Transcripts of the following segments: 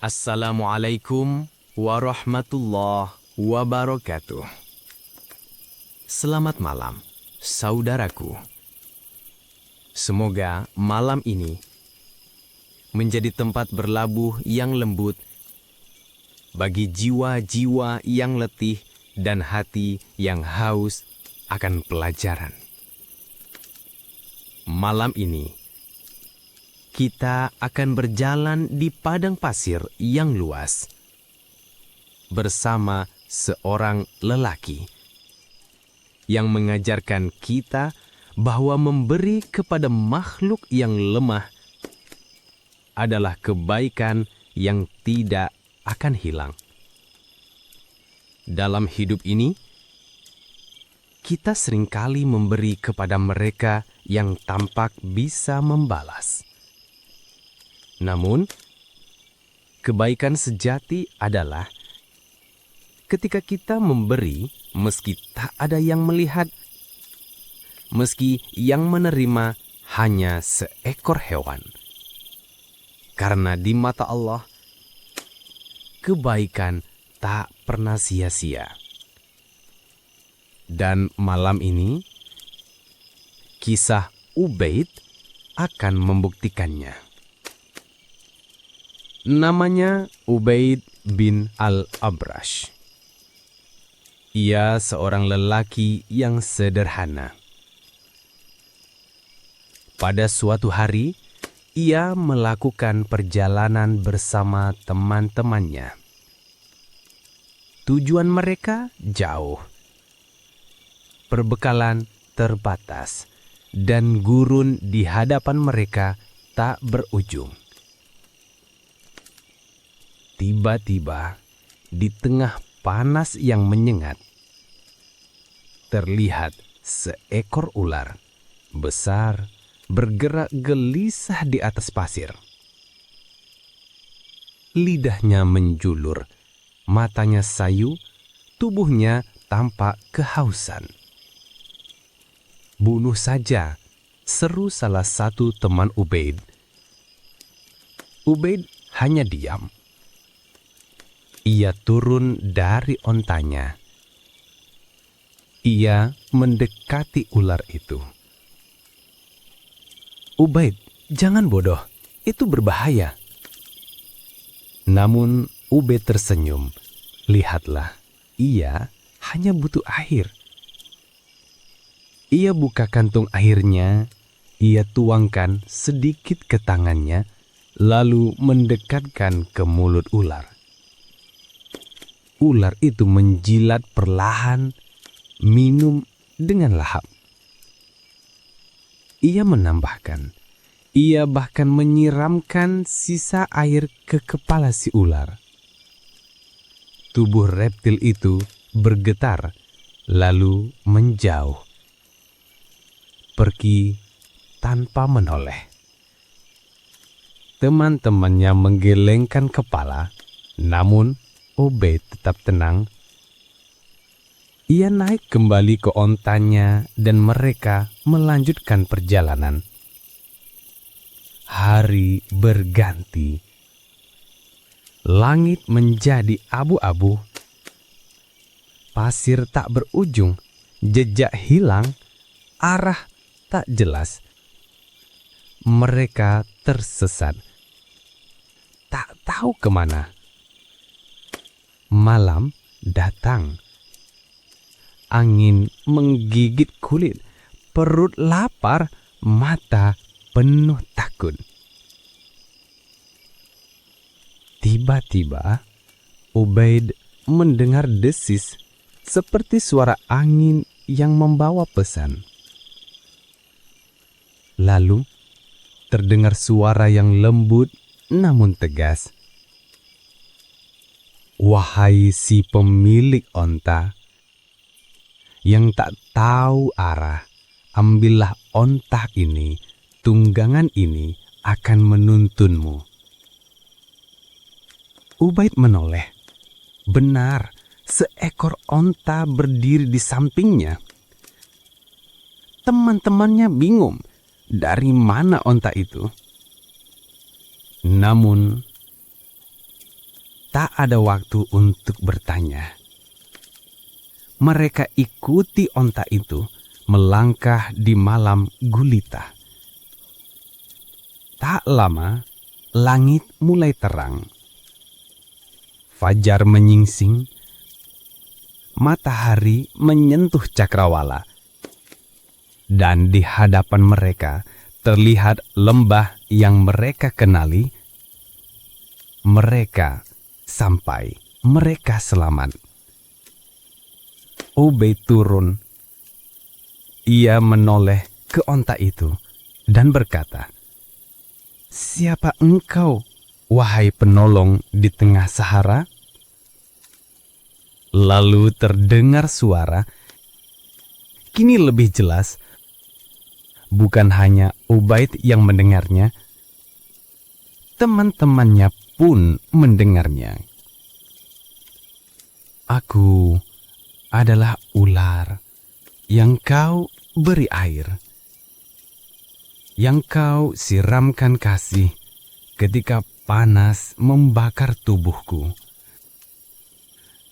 Assalamualaikum warahmatullahi wabarakatuh. Selamat malam, saudaraku. Semoga malam ini menjadi tempat berlabuh yang lembut bagi jiwa-jiwa yang letih dan hati yang haus akan pelajaran. Malam ini, kita akan berjalan di padang pasir yang luas bersama seorang lelaki yang mengajarkan kita bahwa memberi kepada makhluk yang lemah adalah kebaikan yang tidak akan hilang. Dalam hidup ini, kita seringkali memberi kepada mereka yang tampak bisa membalas. Namun, kebaikan sejati adalah ketika kita memberi meski tak ada yang melihat, meski yang menerima hanya seekor hewan. Karena di mata Allah, kebaikan tak pernah sia-sia. Dan malam ini, kisah Ubaid akan membuktikannya. Namanya Ubaid bin Al-Abrash. Ia seorang lelaki yang sederhana. Pada suatu hari, ia melakukan perjalanan bersama teman-temannya. Tujuan mereka jauh. Perbekalan terbatas dan gurun di hadapan mereka tak berujung. Tiba-tiba, di tengah panas yang menyengat, terlihat seekor ular besar bergerak gelisah di atas pasir. Lidahnya menjulur, matanya sayu, tubuhnya tampak kehausan. "Bunuh saja," seru salah satu teman Ubaid. Ubaid hanya diam. Ia turun dari ontanya. Ia mendekati ular itu. "Ubaid, jangan bodoh, itu berbahaya." Namun Ubaid tersenyum. Lihatlah, ia hanya butuh air. Ia buka kantung airnya, ia tuangkan sedikit ke tangannya, lalu mendekatkan ke mulut ular. Ular itu menjilat perlahan, minum dengan lahap. Ia menambahkan, ia bahkan menyiramkan sisa air ke kepala si ular. Tubuh reptil itu bergetar, lalu menjauh. Pergi tanpa menoleh. Teman-temannya menggelengkan kepala, namun Ubaid tetap tenang. Ia naik kembali ke ontanya dan mereka melanjutkan perjalanan. Hari berganti. Langit menjadi abu-abu. Pasir tak berujung, jejak hilang, arah tak jelas. Mereka tersesat. Tak tahu kemana. Malam datang. Angin menggigit kulit, perut lapar, mata penuh takut. Tiba-tiba, Ubaid mendengar desis seperti suara angin yang membawa pesan. Lalu, terdengar suara yang lembut namun tegas. "Wahai si pemilik onta yang tak tahu arah, ambillah onta ini, tunggangan ini akan menuntunmu." Ubaid menoleh. Benar, seekor onta berdiri di sampingnya. Teman-temannya bingung, dari mana onta itu? Namun, tak ada waktu untuk bertanya. Mereka ikuti onta itu melangkah di malam gulita. Tak lama, langit mulai terang. Fajar menyingsing, matahari menyentuh cakrawala, dan di hadapan mereka terlihat lembah yang mereka kenali. Mereka sampai, mereka selamat. Ubaid turun. Ia menoleh ke onta itu dan berkata, "Siapa engkau, wahai penolong di tengah Sahara?" Lalu terdengar suara, kini lebih jelas. Bukan hanya Ubaid yang mendengarnya, teman-temannya pun mendengarnya. "Aku adalah ular yang kau beri air, yang kau siramkan kasih ketika panas membakar tubuhku.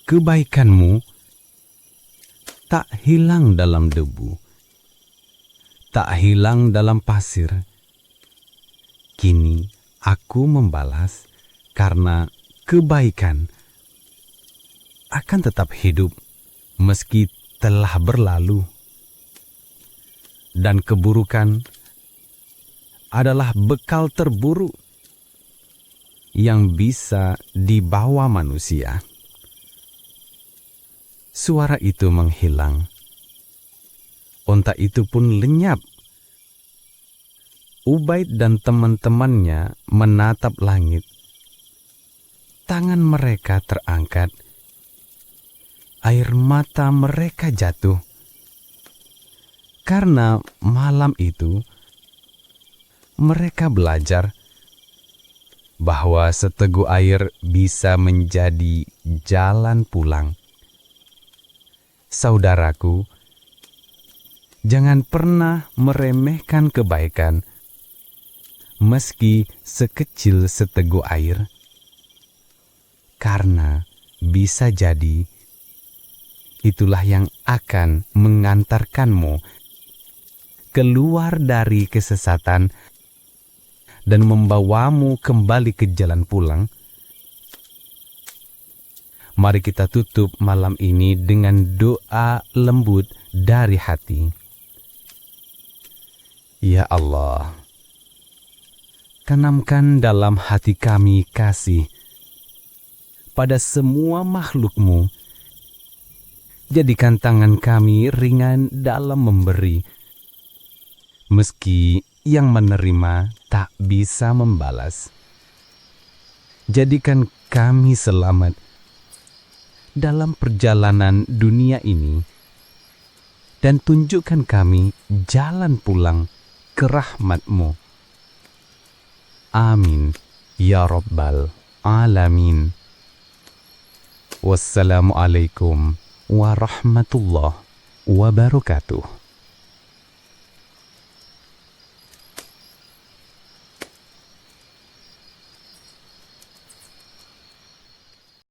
Kebaikanmu tak hilang dalam debu, tak hilang dalam pasir. Kini aku membalas karena kebaikan akan tetap hidup meski telah berlalu. Dan keburukan adalah bekal terburuk yang bisa dibawa manusia." Suara itu menghilang. Onta itu pun lenyap. Ubaid dan teman-temannya menatap langit. Tangan mereka terangkat. Air mata mereka jatuh. Karena malam itu mereka belajar bahwa seteguk air bisa menjadi jalan pulang. Saudaraku, jangan pernah meremehkan kebaikan, meski sekecil seteguk air, karena bisa jadi itulah yang akan mengantarkanmu keluar dari kesesatan dan membawamu kembali ke jalan pulang. Mari kita tutup malam ini dengan doa lembut dari hati. Ya Allah, tanamkan dalam hati kami kasih pada semua makhluk-Mu. Jadikan tangan kami ringan dalam memberi, meski yang menerima tak bisa membalas. Jadikan kami selamat dalam perjalanan dunia ini, dan tunjukkan kami jalan pulang ke rahmat-Mu. Amin ya Rabbal Alamin. Wassalamualaikum warahmatullahi wabarakatuh.